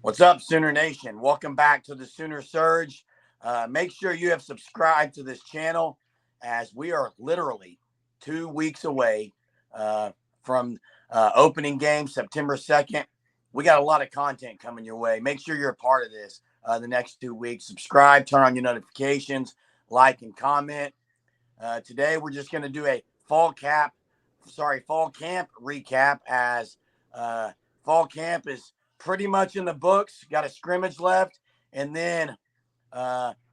What's up, Sooner Nation? Welcome back to the Sooner Surge. Make sure you have subscribed to this channel as we are literally 2 weeks away from opening game September 2nd. We got a lot of content coming your way. Make sure you're a part of this the next 2 weeks. Subscribe, turn on your notifications, like, and comment. Today, we're just going to do a fall camp recap as fall camp is pretty much in the books. Got a scrimmage left, and then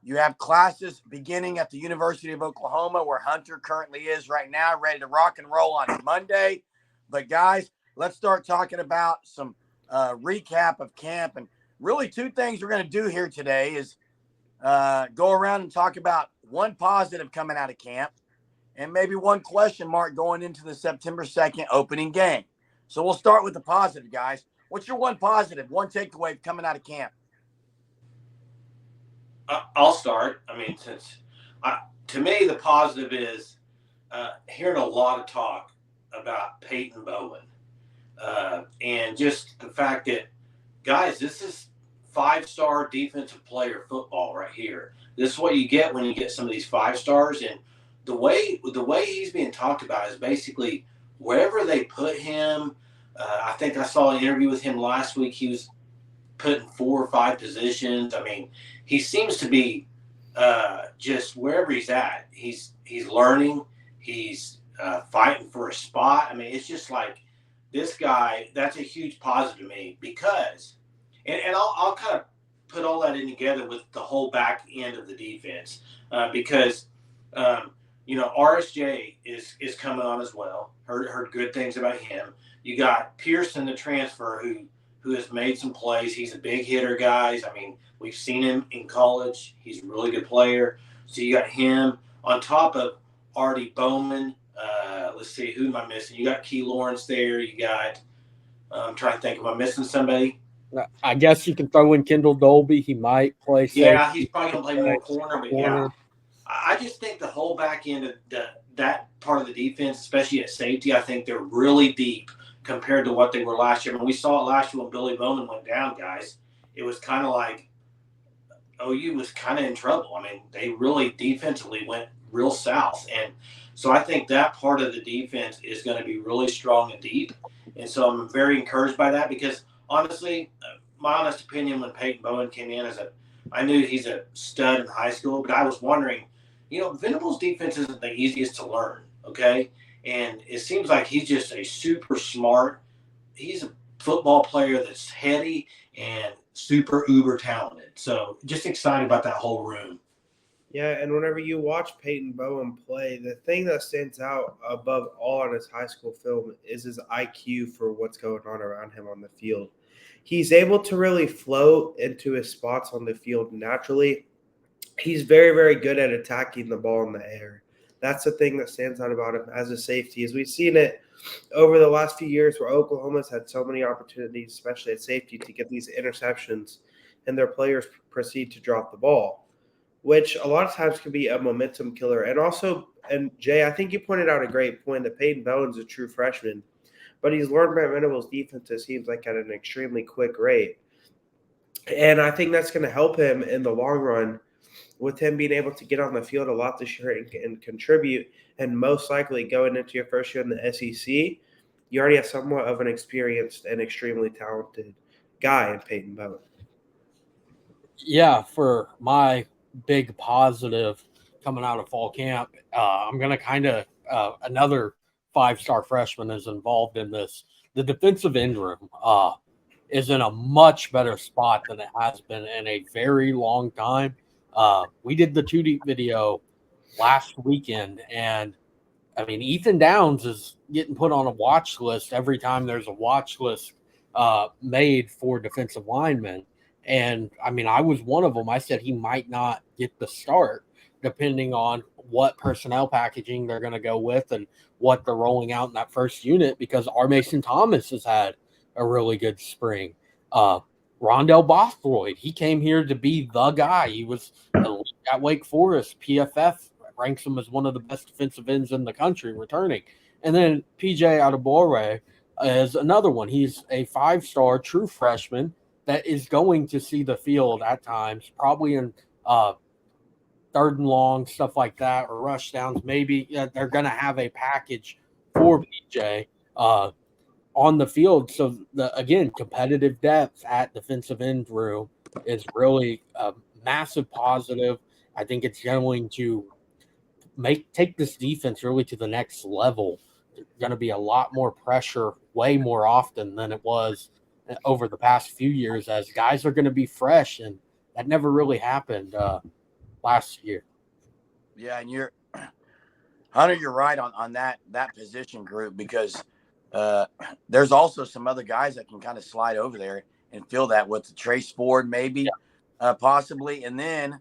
you have classes beginning at the University of Oklahoma, where Hunter currently is right now, ready to rock and roll on Monday. But guys, let's start talking about some recap of camp. And really, two things we're going to do here today is go around and talk about one positive coming out of camp and maybe one question mark going into the September 2nd opening game. So we'll start with the positive, guys. What's your one positive, one takeaway coming out of camp? I'll start. I mean, to me, the positive is hearing a lot of talk about Peyton Bowen and just the fact that, guys, this is five-star defensive player football right here. This is what you get when you get some of these five stars, and the way he's being talked about is basically wherever they put him. I think I saw an interview with him last week. He was put in 4 or 5 positions. I mean, he seems to be just wherever he's at. He's learning. He's fighting for a spot. I mean, it's just like this guy. That's a huge positive to me because, and I'll kind of put all that in together with the whole back end of the defense because. RSJ is coming on as well. Heard good things about him. You got Pearson, the transfer, who has made some plays. He's a big hitter, guys. I mean, we've seen him in college. He's a really good player. So you got him on top of Artie Bowman. Let's see, who am I missing? You got Key Lawrence there. You got I'm trying to think. Am I missing somebody? I guess you can throw in Kendall Dolby. He might play. Yeah, he's probably going to play more corner, but yeah. I just think the whole back end of that part of the defense, especially at safety, I think they're really deep compared to what they were last year. I mean, we saw it last year when Billy Bowman went down, guys. It was kind of like OU was kind of in trouble. I mean, they really defensively went real south. And so I think that part of the defense is going to be really strong and deep. And so I'm very encouraged by that because, honestly, my honest opinion when Peyton Bowen came in I knew he's a stud in high school, but I was wondering, Venables' defense isn't the easiest to learn, okay? And it seems like he's just a super smart. He's a football player that's heady and super uber talented. So just excited about that whole room. Yeah, and whenever you watch Peyton Bowen play, the thing that stands out above all on his high school film is his IQ for what's going on around him on the field. He's able to really float into his spots on the field naturally. He's very, very good at attacking the ball in the air. That's the thing that stands out about him as a safety, as we've seen it over the last few years where Oklahoma's had so many opportunities, especially at safety, to get these interceptions, and their players proceed to drop the ball, which a lot of times can be a momentum killer. And Jay, I think you pointed out a great point that Peyton Bowen's a true freshman, but he's learned by Venables' defense, it seems like, at an extremely quick rate. And I think that's going to help him in the long run with him being able to get on the field a lot this year and contribute. And most likely going into your first year in the SEC, you already have somewhat of an experienced and extremely talented guy in Peyton Bowen. Yeah, for my big positive coming out of fall camp, I'm going to kind of another 5-star freshman is involved in this. The defensive end room is in a much better spot than it has been in a very long time. We did the 2 deep video last weekend, and I mean, Ethan Downs is getting put on a watch list every time there's a watch list made for defensive linemen. And I mean, I was one of them. I said he might not get the start depending on what personnel packaging they're going to go with and what they're rolling out in that first unit, because R. Mason Thomas has had a really good spring. Rondell Bothroyd, he came here to be the guy. He was at Wake Forest. PFF ranks him as one of the best defensive ends in the country returning. And then PJ Adebawore is another one. He's a 5-star true freshman. that is going to see the field at times, probably in third and long, stuff like that, or rush downs. Maybe they're going to have a package for BJ on the field. So, again, competitive depth at defensive end room is really a massive positive. I think it's going to take this defense really to the next level. There's going to be a lot more pressure way more often than it was over the past few years, as guys are going to be fresh, and that never really happened last year. Yeah, and Hunter, you're right on that position group, because there's also some other guys that can kind of slide over there and fill that with Trace Ford, maybe, possibly. And then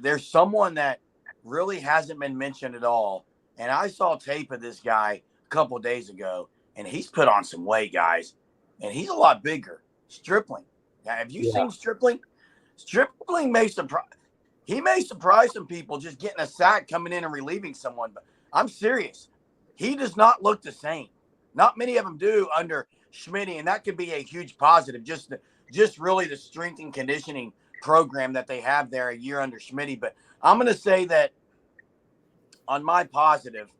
there's someone that really hasn't been mentioned at all. And I saw tape of this guy a couple of days ago, and he's put on some weight, guys, and he's a lot bigger. Stripling. Now, have you seen Stripling? Stripling may surprise some people just getting a sack, coming in and relieving someone. But I'm serious. He does not look the same. Not many of them do under Schmitty, and that could be a huge positive. Just really the strength and conditioning program that they have there a year under Schmitty. But I'm going to say that on my positive,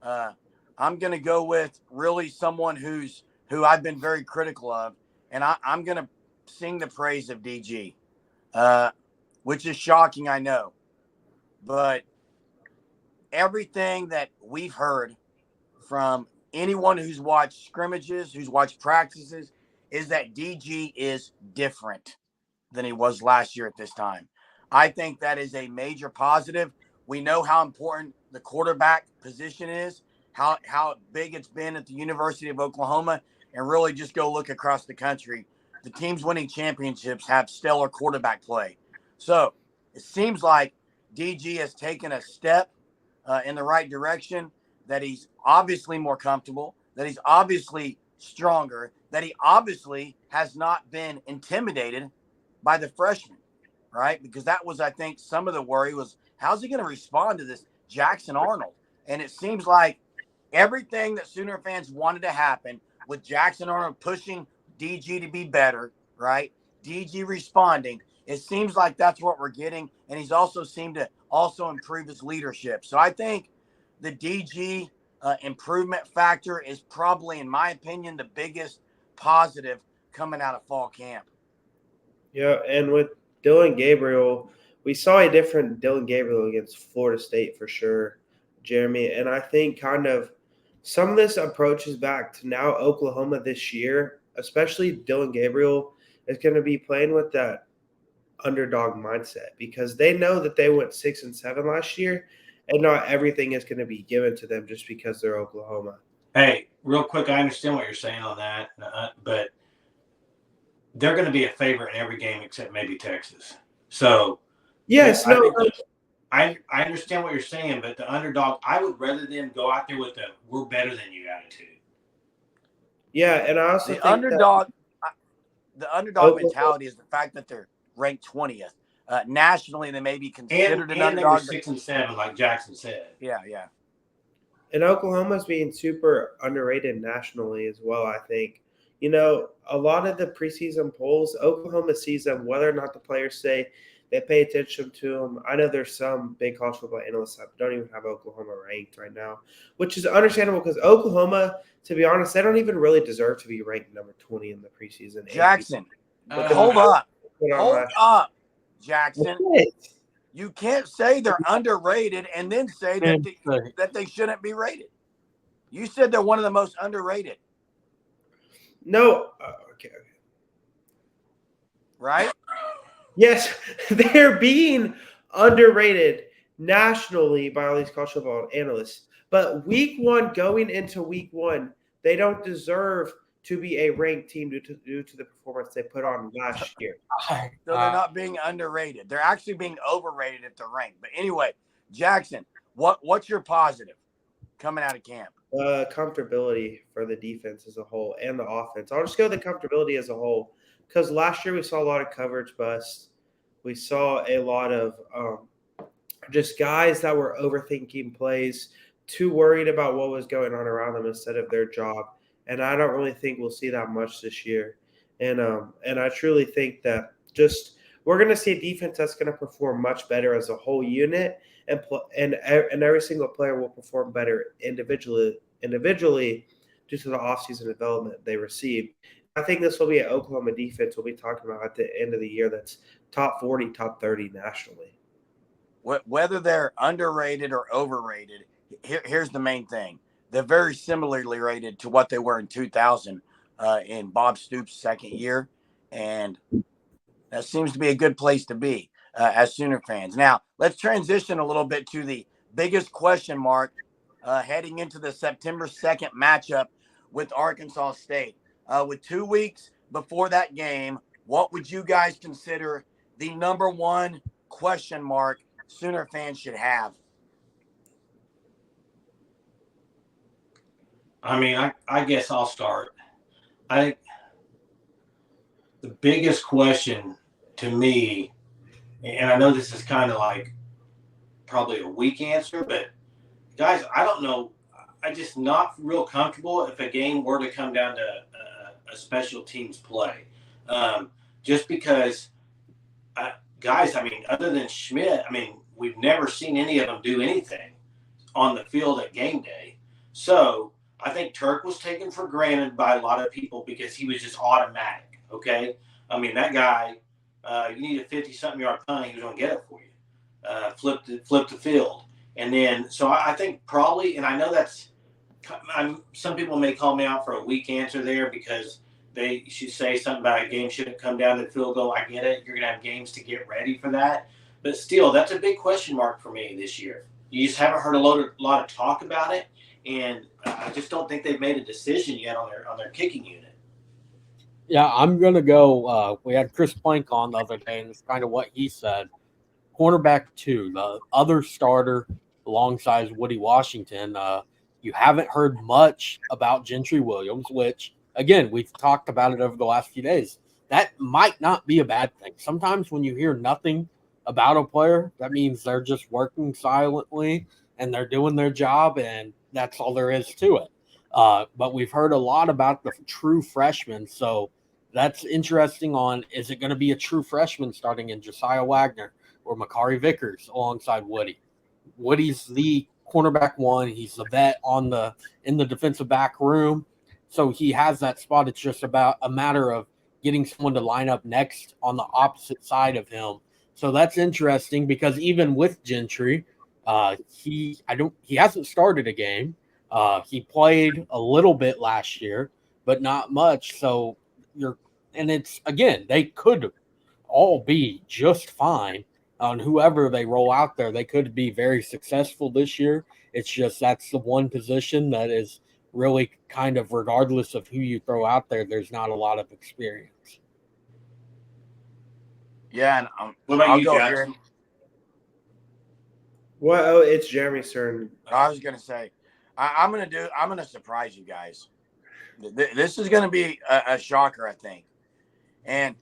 I'm going to go with really someone who I've been very critical of, and I'm going to sing the praise of DG, which is shocking, I know. But everything that we've heard from anyone who's watched scrimmages, who's watched practices, is that DG is different than he was last year at this time. I think that is a major positive. We know how important the quarterback position is, how big it's been at the University of Oklahoma, and really just go look across the country. The teams winning championships have stellar quarterback play. So it seems like DG has taken a step in the right direction, that he's obviously more comfortable, that he's obviously stronger, that he obviously has not been intimidated by the freshmen, right? Because that was, I think, some of the worry was, how's he going to respond to this Jackson Arnold? And it seems like everything that Sooner fans wanted to happen with Jackson Arnold pushing DG to be better, right? DG responding. It seems like that's what we're getting. And he's also seemed to also improve his leadership. So I think the DG improvement factor is probably, in my opinion, the biggest positive coming out of fall camp. Yeah, and with Dylan Gabriel, we saw a different Dylan Gabriel against Florida State for sure, Jeremy. And I think kind of some of this approaches back to now Oklahoma this year, especially Dylan Gabriel, is going to be playing with that underdog mindset, because they know that they went 6-7 last year, and not everything is going to be given to them just because they're Oklahoma. Hey, real quick, I understand what you're saying on that, but they're going to be a favorite in every game except maybe Texas. So, yes, I understand what you're saying, but the underdog, I would rather them go out there with the "we're better than you" attitude. Yeah, and I also The think underdog mentality is the fact that they're ranked 20th nationally. They may be considered an underdog. They were 6-7, like Jackson said. Yeah. And Oklahoma's being super underrated nationally as well, I think. You know, a lot of the preseason polls, Oklahoma sees them, whether or not the players say they pay attention to them. I know there's some big college football analysts that don't even have Oklahoma ranked right now, which is understandable because Oklahoma, to be honest, they don't even really deserve to be ranked number 20 in the preseason. Jackson, hold up, Jackson. You can't say they're underrated and then say that they shouldn't be rated. You said they're one of the most underrated. No. Okay. Right? Yes, they're being underrated nationally by all these college football analysts. But going into week one, they don't deserve to be a ranked team due to the performance they put on last year. So they're not being underrated. They're actually being overrated if they're ranked. But anyway, Jackson, what's your positive coming out of camp? Comfortability for the defense as a whole and the offense. I'll just go with the comfortability as a whole, because last year we saw a lot of coverage busts. We saw a lot of just guys that were overthinking plays, too worried about what was going on around them instead of their job. And I don't really think we'll see that much this year. And I truly think that just we're going to see a defense that's going to perform much better as a whole unit, and every single player will perform better individually due to the offseason development they receive. I think this will be an Oklahoma defense we'll be talking about at the end of the year that's top 40, top 30 nationally. Whether they're underrated or overrated, here's the main thing. They're very similarly rated to what they were in 2000 in Bob Stoops' second year. And that seems to be a good place to be as Sooner fans. Now, let's transition a little bit to the biggest question mark heading into the September 2nd matchup with Arkansas State. With 2 weeks before that game, what would you guys consider the number one question mark Sooner fans should have? I mean, I guess I'll start. I think the biggest question to me, and I know this is kind of like probably a weak answer, but guys, I don't know. I'm just not real comfortable if a game were to come down to a special teams play. Just because, guys, I mean, other than Schmidt, I mean, we've never seen any of them do anything on the field at game day. So I think Turk was taken for granted by a lot of people because he was just automatic, okay? I mean, that guy, you need a 50-something yard punt, he was going to get it for you. Flip the field. And then, so I think probably, and I know some people may call me out for a weak answer there because they should say something about a game shouldn't come down to the field goal. I get it. You're going to have games to get ready for that. But still, that's a big question mark for me this year. You just haven't heard a lot of talk about it. And I just don't think they've made a decision yet on their kicking unit. Yeah, I'm going to go. We had Chris Plank on the other day, and it's kind of what he said. Cornerback 2, the other starter alongside Woody Washington. You haven't heard much about Gentry Williams, which, again, we've talked about it over the last few days. That might not be a bad thing. Sometimes when you hear nothing about a player, that means they're just working silently and they're doing their job, and that's all there is to it. But we've heard a lot about the true freshmen, so that's interesting on, is it going to be a true freshman starting in Josiah Wagner or Makari Vickers alongside Woody? Woody's the cornerback 1. He's the vet in the defensive back room. So he has that spot. It's just about a matter of getting someone to line up next on the opposite side of him. So that's interesting because even with Gentry, he hasn't started a game. He played a little bit last year, but not much. So it's, again, they could all be just fine on whoever they roll out there. They could be very successful this year. It's just that's the one position that is really kind of, regardless of who you throw out there, there's not a lot of experience. Yeah, and what about I'll you, go Jackson? here. Well, it's Jeremy's turn. I was going to say, I'm going to surprise you guys. This is going to be a shocker, I think. And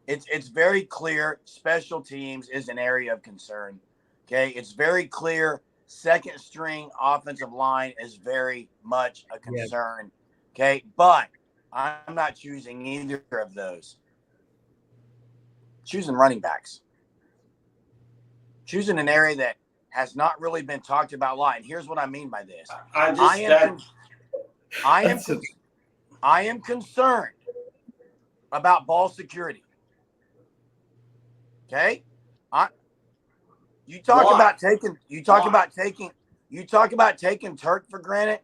it's very clear special teams is an area of concern. Okay. It's very clear second string offensive line is very much a concern. Yeah. Okay. But I'm not choosing either of those. Choosing running backs. Choosing an area that has not really been talked about a lot. And here's what I mean by this. I am concerned about ball security. Okay? You talk about taking Turk for granted.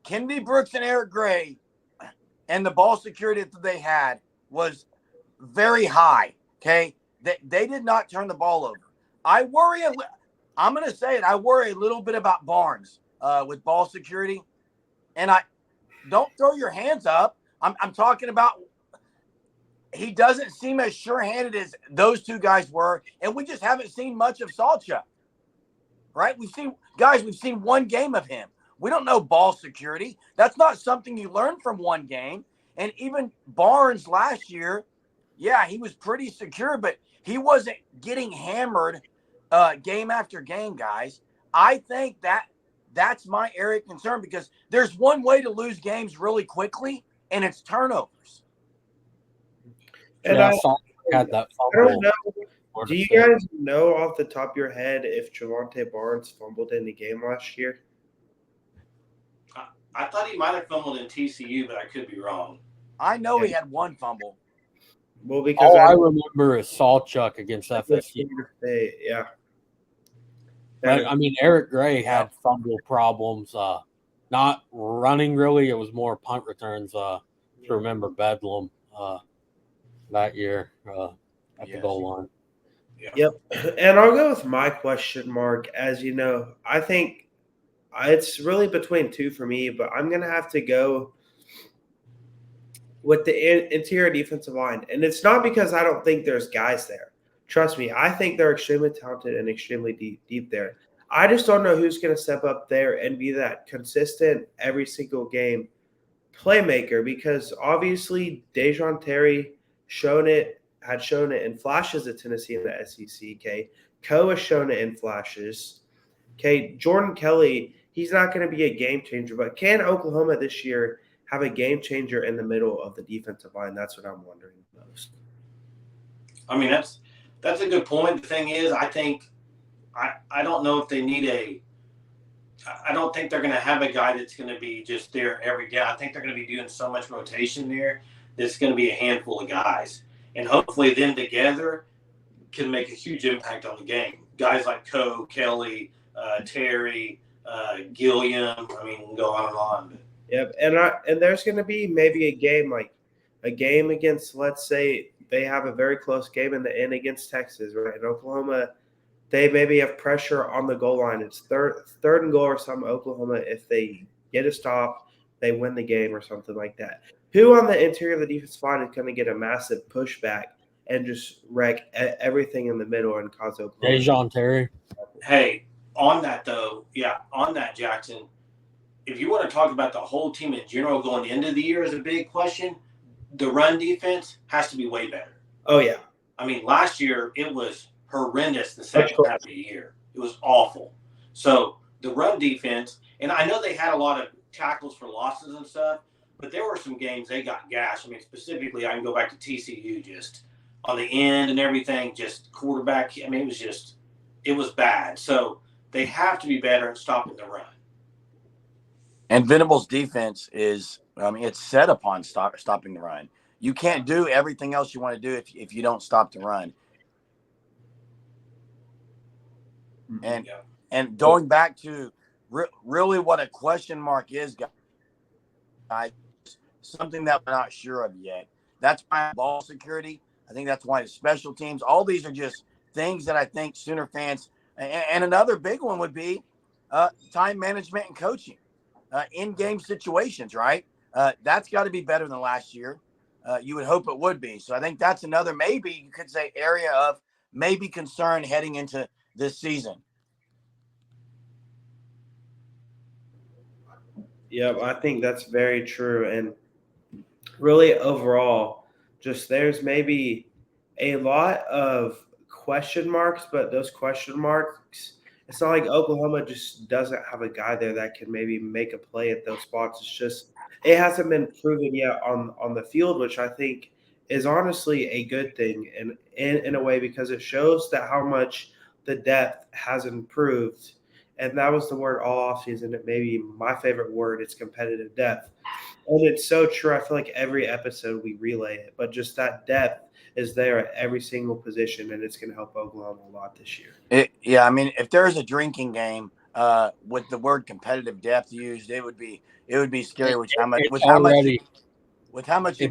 Kennedy Brooks and Eric Gray and the ball security that they had was very high. Okay? They did not turn the ball over. I'm going to say it. I worry a little bit about Barnes with ball security. And don't throw your hands up. I'm talking about he doesn't seem as sure-handed as those two guys were, and we just haven't seen much of Salcha. Right? We've seen one game of him. We don't know ball security. That's not something you learn from one game. And even Barnes last year, yeah, he was pretty secure, but he wasn't getting hammered game after game, guys. I think that's my area of concern because there's one way to lose games really quickly, and it's turnovers. And Yeah, I Sonic had that don't fumble. know. Do you guys know off the top of your head if Javonte Barnes fumbled in the game last year? I thought he might have fumbled in TCU, but I could be wrong. I know he had one fumble. Well, because All I remember is Sawchuck against FSU. Yeah. But I mean, Eric Gray had fumble problems. Not running really; it was more punt returns. To remember Bedlam that year at the goal line. Yep. And I'll go with my question mark. As you know, I think it's really between two for me, but I'm going to have to go with the interior defensive line. And it's not because I don't think there's guys there. Trust me, I think they're extremely talented and extremely deep there. I just don't know who's going to step up there and be that consistent every single game playmaker, because obviously Dejon Terry had shown it in flashes at Tennessee in the SEC. Okay, Coe has shown it in flashes. Okay, Jordan Kelly, he's not going to be a game changer, but can Oklahoma this year have a game changer in the middle of the defensive line? That's what I'm wondering most. I mean, that's a good point. The thing is, I think I don't know if they need I don't think they're going to have a guy that's going to be just there every day. I think they're going to be doing so much rotation there. There's going to be a handful of guys, and hopefully them together can make a huge impact on the game. Guys like Coe, Kelly, Terry, Gilliam. I mean, we can go on and on. Yep, and there's going to be maybe a game against, let's say they have a very close game in the end against Texas, right? In Oklahoma, they maybe have pressure on the goal line. It's third and goal or something. Oklahoma, if they get a stop, they win the game or something like that. Who on the interior of the defensive line is going to get a massive pushback and just wreck everything in the middle and cause Oklahoma? Dejon Terry. Hey, on that though, Jackson, if you want to talk about the whole team in general going into the year is a big question, the run defense has to be way better. Oh, yeah. I mean, last year it was horrendous the second half of the year. It was awful. So the run defense, and I know they had a lot of tackles for losses and stuff, but there were some games they got gashed. I mean, specifically, I can go back to TCU just on the end and everything, just quarterback. I mean, it was bad. So they have to be better at stopping the run. And Venables' defense is, it's set upon stopping the run. You can't do everything else you want to do if you don't stop the run. And going back to really what a question mark is, guys, something that we're not sure of yet. That's why ball security. I think that's why the special teams. All these are just things that I think Sooner fans. And another big one would be time management and coaching, in-game situations. Right, that's got to be better than last year. You would hope it would be. So I think that's another maybe you could say area of maybe concern heading into this season. Yep, I think that's very true. And really overall, just there's maybe a lot of question marks, but those question marks, it's not like Oklahoma just doesn't have a guy there that can maybe make a play at those spots. It's just it hasn't been proven yet on the field, which I think is honestly a good thing in a way, because it shows that how much the depth has improved. And that was the word all offseason. It may be my favorite word. It's competitive depth. And it's so true. I feel like every episode we relay it, but just that depth is there at every single position, and it's going to help Oklahoma a lot this year. I mean, if there's a drinking game with the word competitive depth used, it would be scary. How much you use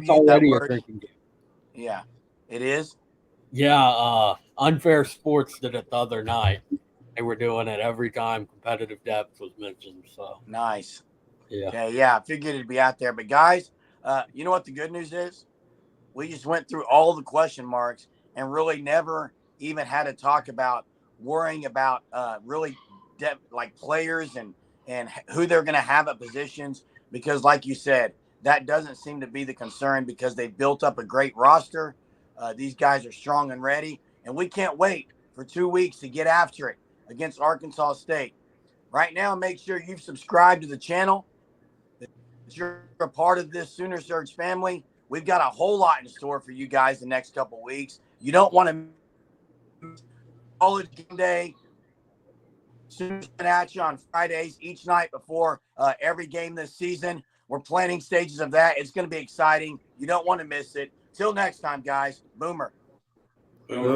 that word. A drinking game. Yeah, it is. Yeah, Unfair Sports did it the other night. They were doing it every time competitive depth was mentioned. So nice. Yeah. Okay, yeah, I figured it'd be out there. But guys, you know what the good news is? We just went through all the question marks and really never even had to talk about worrying about really like players and who they're going to have at positions, because like you said, that doesn't seem to be the concern because they built up a great roster. These guys are strong and ready, and we can't wait for 2 weeks to get after it against Arkansas State. Right now, make sure you've subscribed to the channel. That you're a part of this Sooner Surge family. we've got a whole lot in store for you guys the next couple weeks. You don't want to miss College Game Day. Soon at you on Fridays each night before every game this season. We're planning stages of that. It's going to be exciting. You don't want to miss it. Till next time, guys. Boomer. Boom.